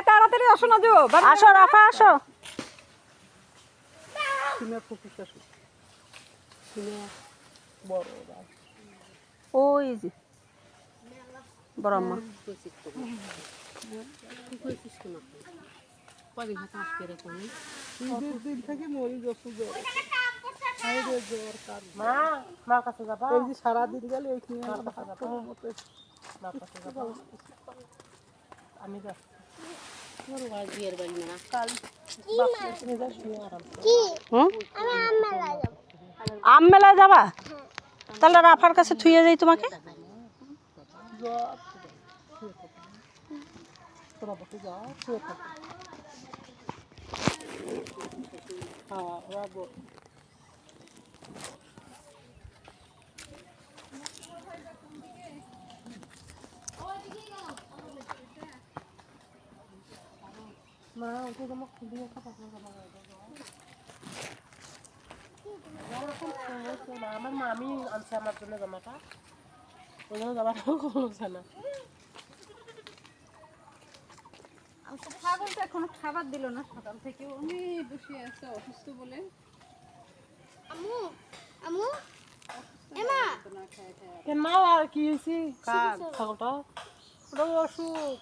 তাড়াতাড়ি আসো না যো, আসো রাফা আসো। ওই যে বড় আম্মা সারাদিন গেলে আমি আম মেলায় যাবা? তাহলে রাফার কাছে থুয়ে যাই তোমাকে। আমার মামি আনছে আমার জন্য জামাটা, ওই জন্য জামাটাও কমছে না। ছাগলটা এখনো খাবার দিল না, সকাল থেকে উনি বসে আছে অসুস্থ বলে। আমু আমু এমা কেন আর কি হয়েছে ছাগলটা? ওটা অসুখ।